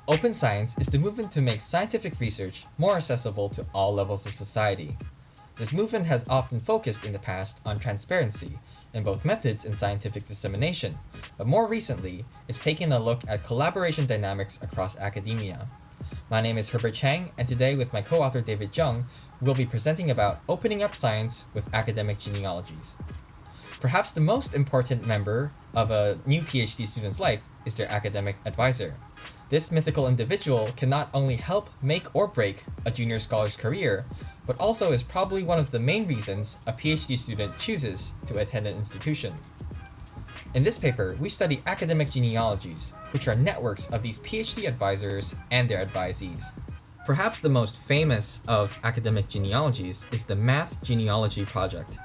Open science is the movement to make scientific research more accessible to all levels of society. This movement has often focused in the past on transparency in both methods and scientific dissemination, but more recently, it's taken a look at collaboration dynamics across academia. My name is Herbert Chang, and today with my co-author David Jeong, we'll be presenting about opening up science with academic genealogies. Perhaps the most important member of a new PhD student's life is their academic advisor. This mythical individual can not only help make or break a junior scholar's career, but also is probably one of the main reasons a PhD student chooses to attend an institution. In this paper, we study academic genealogies, which are networks of these PhD advisors and their advisees. Perhaps the most famous of academic genealogies is the Math Genealogy Project.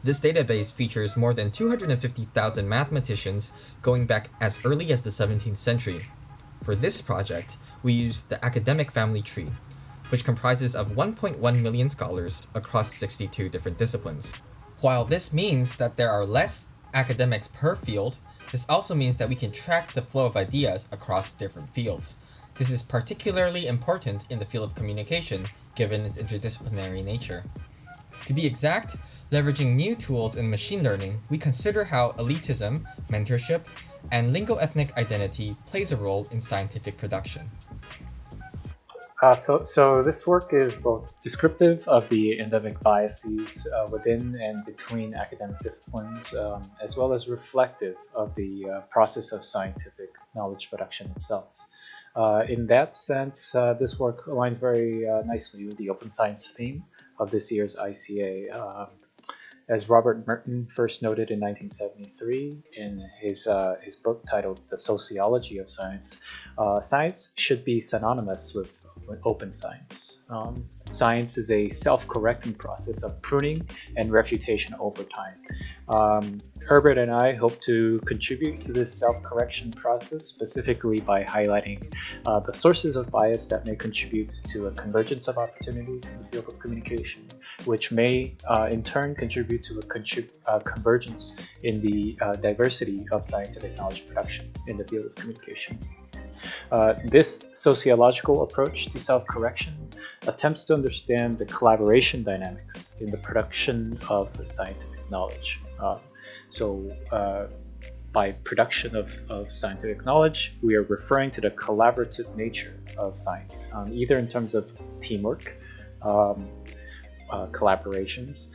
This database features more than 250,000 mathematicians going back as early as the 17th century. For this project, we used the academic family tree, which comprises of 1.1 million scholars across 62 different disciplines. While this means that there are less academics per field, this also means that we can track the flow of ideas across different fields. This is particularly important in the field of communication, given its interdisciplinary nature. To be exact, leveraging new tools in machine learning, we consider how elitism, mentorship, and lingo-ethnic identity plays a role in scientific production. So this work is both descriptive of the endemic biases within and between academic disciplines, as well as reflective of the process of scientific knowledge production itself. In that sense, this work aligns very nicely with the open science theme of this year's ICA. As Robert Merton first noted in 1973 in his book titled The Sociology of Science, science should be synonymous with open science. Science is a self-correcting process of pruning and refutation over time. Herbert and I hope to contribute to this self-correction process, specifically by highlighting the sources of bias that may contribute to a convergence of opportunities in the field of communication, which may in turn contribute to a convergence in the diversity of scientific knowledge production in the field of communication. This sociological approach to self-correction attempts to understand the collaboration dynamics in the production of scientific knowledge. By production of scientific knowledge, we are referring to the collaborative nature of science, either in terms of teamwork, collaborations,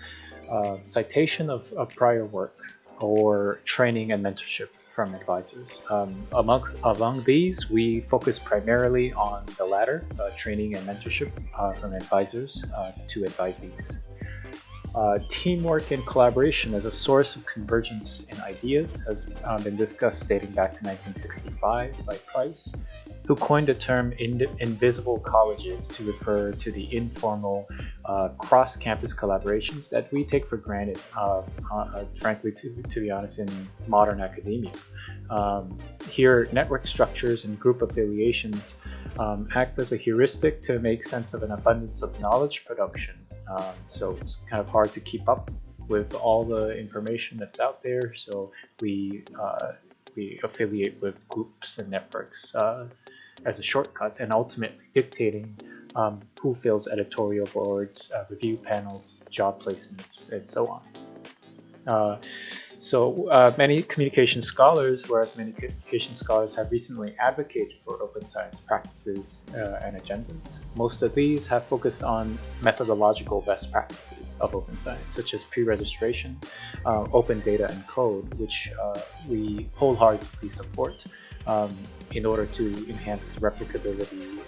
citation of prior work, or training and mentorship from advisors. Among these, we focus primarily on the latter, training and mentorship from advisors to advisees. Teamwork and collaboration as a source of convergence in ideas has been discussed dating back to 1965 by Price, who coined the term invisible colleges to refer to the informal cross-campus collaborations that we take for granted, frankly, to be honest, in modern academia. Here, network structures and group affiliations act as a heuristic to make sense of an abundance of knowledge production. So it's kind of hard to keep up with all the information that's out there. So we affiliate with groups and networks as a shortcut, and ultimately dictating who fills editorial boards, review panels, job placements, and so on. Many communication scholars have recently advocated for open science practices and agendas. Most of these have focused on methodological best practices of open science, such as pre-registration, open data and code, which we wholeheartedly support in order to enhance the replicability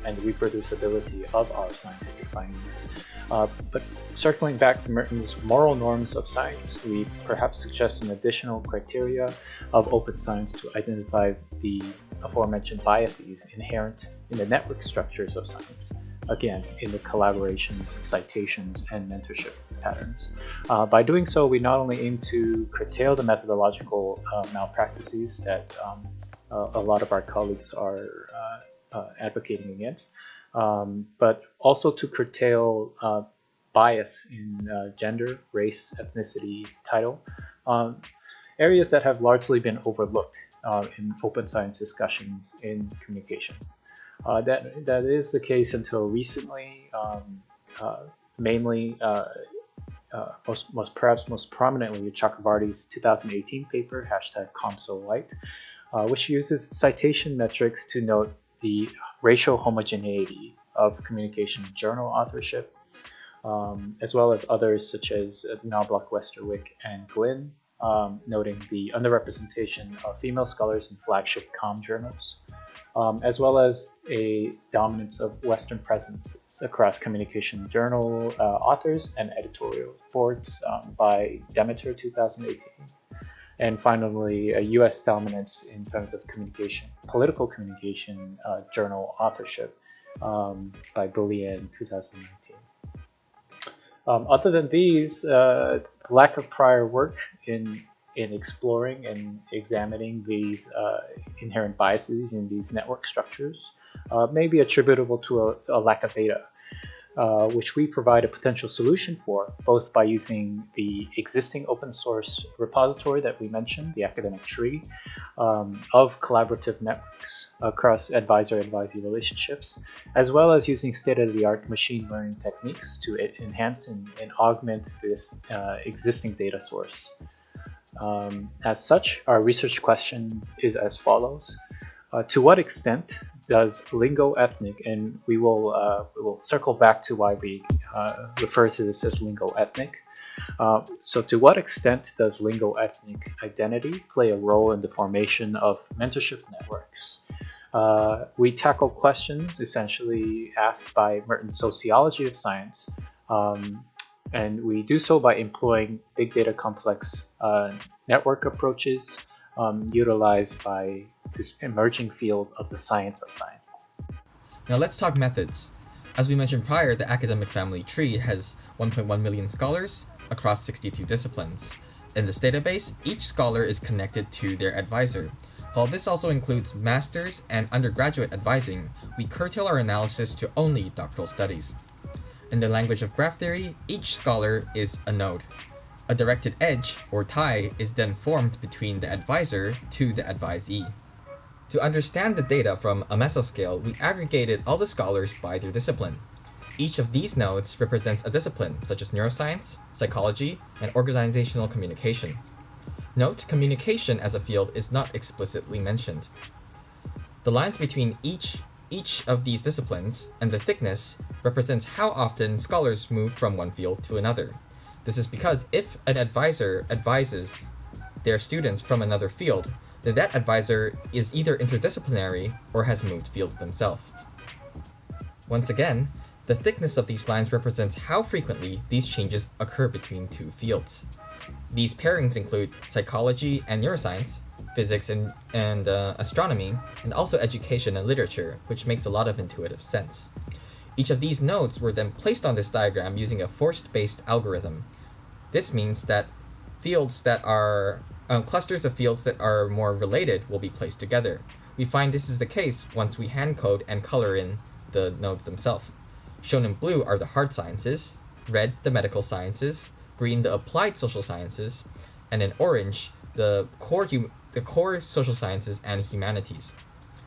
and reproducibility of our scientific findings. But circling back to Merton's moral norms of science, we perhaps suggest some additional criteria of open science to identify the aforementioned biases inherent in the network structures of science, again, in the collaborations, citations, and mentorship patterns. By doing so, we not only aim to curtail the methodological malpractices that a lot of our colleagues are advocating against, but also to curtail bias in gender, race, ethnicity, title, areas that have largely been overlooked in open science discussions in communication. That is the case until recently, mainly perhaps most prominently Chakrabarty's 2018 paper #ComSoLight, which uses citation metrics to note the racial homogeneity of communication journal authorship, as well as others such as Knobloch, Westerwick, and Glynn, noting the underrepresentation of female scholars in flagship com journals, as well as a dominance of Western presence across communication journal authors and editorial boards by Demeter 2018. And finally, a US dominance in terms of communication, political communication journal authorship by Bullian 2019. Other than these, lack of prior work in exploring and examining these inherent biases in these network structures may be attributable to a lack of data, which we provide a potential solution for, both by using the existing open source repository that we mentioned, the academic tree, of collaborative networks across advisor-advisee relationships, as well as using state-of-the-art machine learning techniques to enhance and augment this existing data source. As such, our research question is as follows. To what extent does lingo-ethnic, and we will circle back to why we refer to this as lingo-ethnic. So to what extent does lingo-ethnic identity play a role in the formation of mentorship networks? We tackle questions essentially asked by Merton's Sociology of Science, and we do so by employing big data complex network approaches utilized by this emerging field of the science of sciences. Now let's talk methods. As we mentioned prior, the academic family tree has 1.1 million scholars across 62 disciplines. In this database, each scholar is connected to their advisor. While this also includes master's and undergraduate advising, we curtail our analysis to only doctoral studies. In the language of graph theory, each scholar is a node. A directed edge, or tie, is then formed between the advisor to the advisee. To understand the data from a mesoscale, we aggregated all the scholars by their discipline. Each of these nodes represents a discipline, such as neuroscience, psychology, and organizational communication. Note, communication as a field is not explicitly mentioned. The lines between each of these disciplines and the thickness represents how often scholars move from one field to another. This is because if an advisor advises their students from another field, then that advisor is either interdisciplinary or has moved fields themselves. Once again, the thickness of these lines represents how frequently these changes occur between two fields. These pairings include psychology and neuroscience, physics and astronomy, and also education and literature, which makes a lot of intuitive sense. Each of these nodes were then placed on this diagram using a forced-based algorithm. This means that fields that are clusters of fields that are more related will be placed together. We find this is the case once we hand code and color in the nodes themselves. Shown in blue are the hard sciences, red the medical sciences, green the applied social sciences, and in orange the core social sciences and humanities.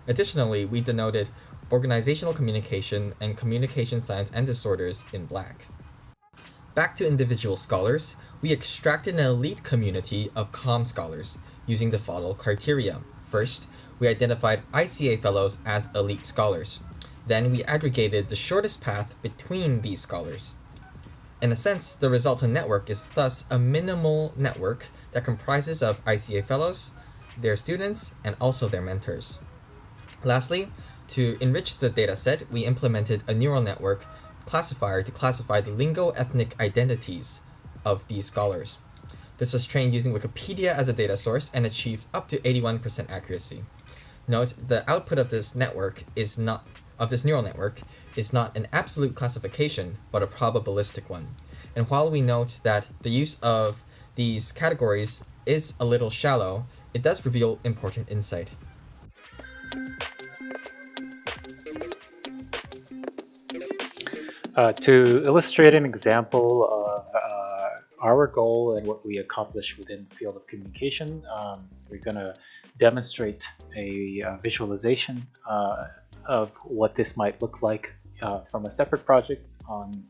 Additionally, we denoted organizational communication and communication science and disorders in black. Back to individual scholars, we extracted an elite community of comm scholars using the following criteria. First, we identified ICA fellows as elite scholars. Then we aggregated the shortest path between these scholars. In a sense, the resultant network is thus a minimal network that comprises of ICA fellows, their students, and also their mentors. Lastly, to enrich the dataset, we implemented a neural network classifier to classify the lingo-ethnic identities of these scholars. This was trained using Wikipedia as a data source and achieved up to 81% accuracy. Note, the output of this neural network is not an absolute classification, but a probabilistic one. And while we note that the use of these categories is a little shallow, it does reveal important insight. To illustrate an example of our goal and what we accomplish within the field of communication, we're going to demonstrate a visualization of what this might look like from a separate project on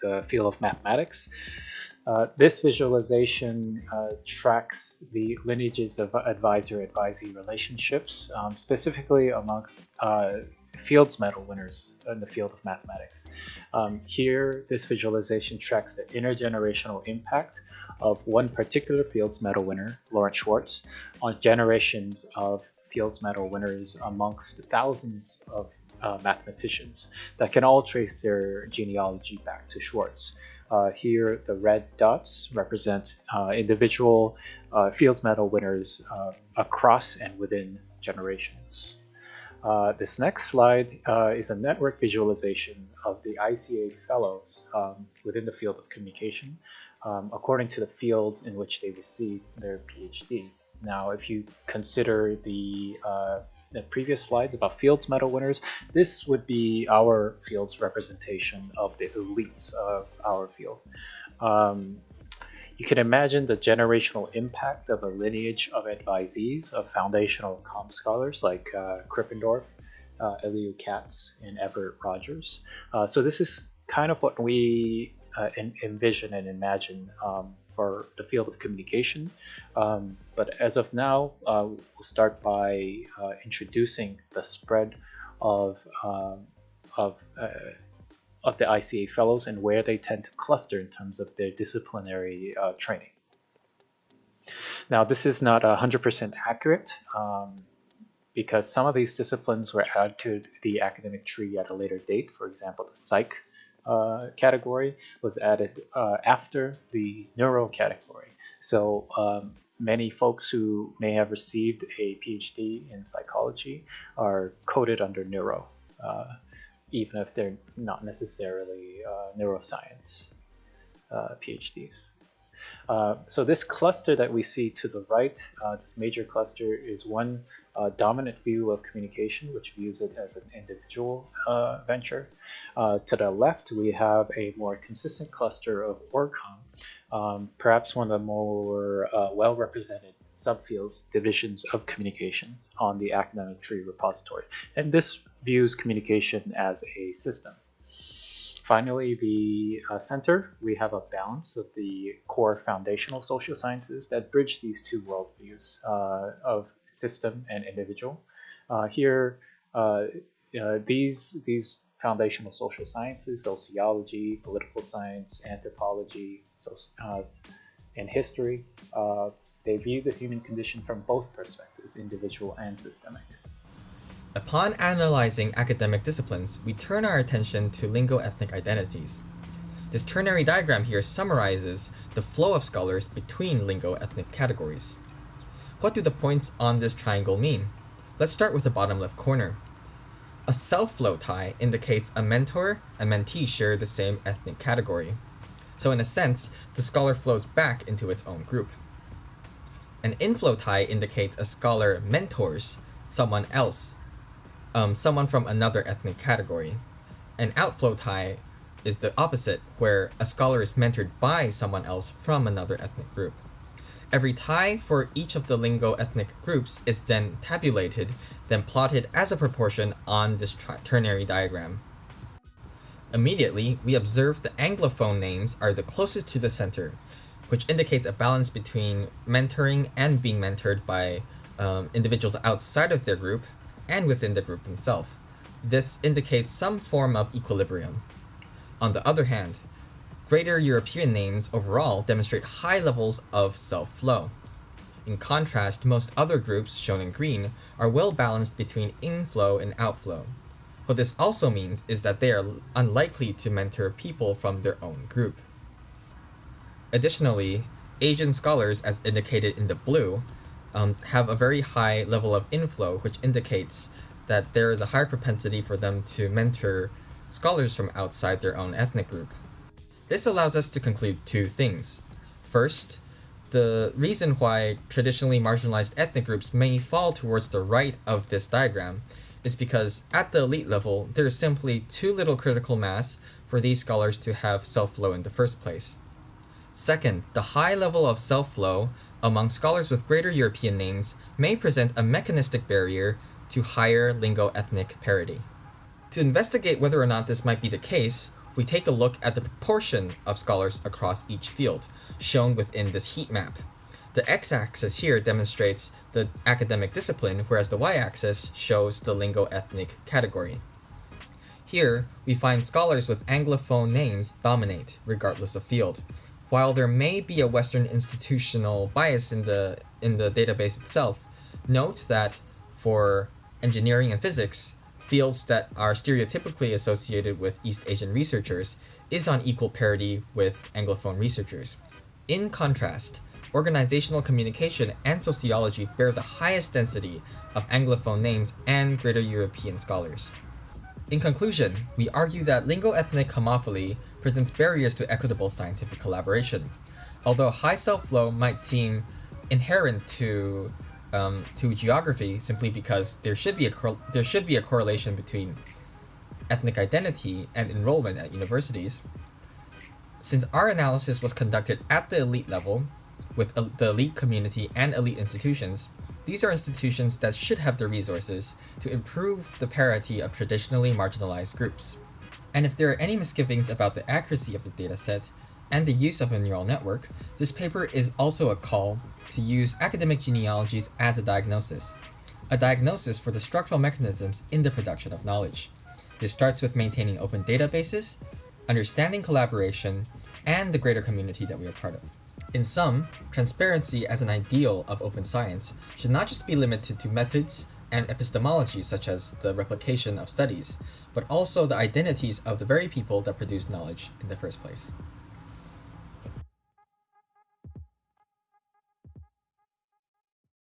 the field of mathematics. This visualization tracks the lineages of advisor-advisee relationships, specifically amongst Fields Medal winners in the field of mathematics. Here, this visualization tracks the intergenerational impact of one particular Fields Medal winner, Lawrence Schwartz, on generations of Fields Medal winners amongst thousands of mathematicians that can all trace their genealogy back to Schwartz. Here, the red dots represent individual Fields Medal winners across and within generations. This next slide is a network visualization of the ICA fellows within the field of communication, according to the fields in which they received their PhD. Now, if you consider the previous slides about Fields Medal winners, this would be our field's representation of the elites of our field. You can imagine the generational impact of a lineage of advisees of foundational comm scholars like Krippendorff, Elihu Katz, and Everett Rogers. So this is kind of what we envision and imagine for the field of communication. But as of now, we'll start by introducing the spread of the ICA fellows and where they tend to cluster in terms of their disciplinary training. Now, this is not 100% accurate because some of these disciplines were added to the academic tree at a later date. For example, the psych category was added after the neuro category. So many folks who may have received a PhD in psychology are coded under neuro, even if they're not necessarily neuroscience PhDs. So this cluster that we see to the right, this major cluster, is one dominant view of communication, which views it as an individual venture. To the left, we have a more consistent cluster of OrCom, perhaps one of the more well-represented subfields, divisions of communication on the academic tree repository. And this views communication as a system. Finally, the center, we have a balance of the core foundational social sciences that bridge these two worldviews of system and individual. Here, these foundational social sciences, sociology, political science, anthropology, and history, they view the human condition from both perspectives, individual and systemic. Upon analyzing academic disciplines, we turn our attention to lingo-ethnic identities. This ternary diagram here summarizes the flow of scholars between lingo-ethnic categories. What do the points on this triangle mean? Let's start with the bottom left corner. A self-flow tie indicates a mentor and mentee share the same ethnic category. So in a sense, the scholar flows back into its own group. An inflow tie indicates a scholar mentors someone else, someone from another ethnic category. An outflow tie is the opposite, where a scholar is mentored by someone else from another ethnic group. Every tie for each of the lingo-ethnic groups is then tabulated, then plotted as a proportion on this ternary diagram. Immediately, we observe the Anglophone names are the closest to the center, which indicates a balance between mentoring and being mentored by individuals outside of their group and within the group themselves. This indicates some form of equilibrium. On the other hand, greater European names overall demonstrate high levels of self-flow. In contrast, most other groups, shown in green, are well balanced between inflow and outflow. What this also means is that they are unlikely to mentor people from their own group. Additionally, Asian scholars, as indicated in the blue, have a very high level of inflow, which indicates that there is a higher propensity for them to mentor scholars from outside their own ethnic group. This allows us to conclude two things. First, the reason why traditionally marginalized ethnic groups may fall towards the right of this diagram is because at the elite level, there is simply too little critical mass for these scholars to have self-flow in the first place. Second, the high level of self-flow among scholars with greater European names may present a mechanistic barrier to higher lingo-ethnic parity. To investigate whether or not this might be the case, we take a look at the proportion of scholars across each field, shown within this heat map. The x-axis here demonstrates the academic discipline, whereas the y-axis shows the lingo-ethnic category. Here, we find scholars with Anglophone names dominate, regardless of field. While there may be a Western institutional bias in the database itself, note that for engineering and physics, fields that are stereotypically associated with East Asian researchers is on equal parity with Anglophone researchers. In contrast, organizational communication and sociology bear the highest density of Anglophone names and Greater European scholars. In conclusion, we argue that lingo-ethnic homophily presents barriers to equitable scientific collaboration. Although high self-flow might seem inherent to geography simply because there should be a correlation between ethnic identity and enrollment at universities, since our analysis was conducted at the elite level, with the elite community and elite institutions, these are institutions that should have the resources to improve the parity of traditionally marginalized groups. And if there are any misgivings about the accuracy of the dataset and the use of a neural network, this paper is also a call to use academic genealogies as a diagnosis for the structural mechanisms in the production of knowledge. This starts with maintaining open databases, understanding collaboration, and the greater community that we are part of. In sum, transparency as an ideal of open science should not just be limited to methods and epistemology such as the replication of studies, but also the identities of the very people that produce knowledge in the first place.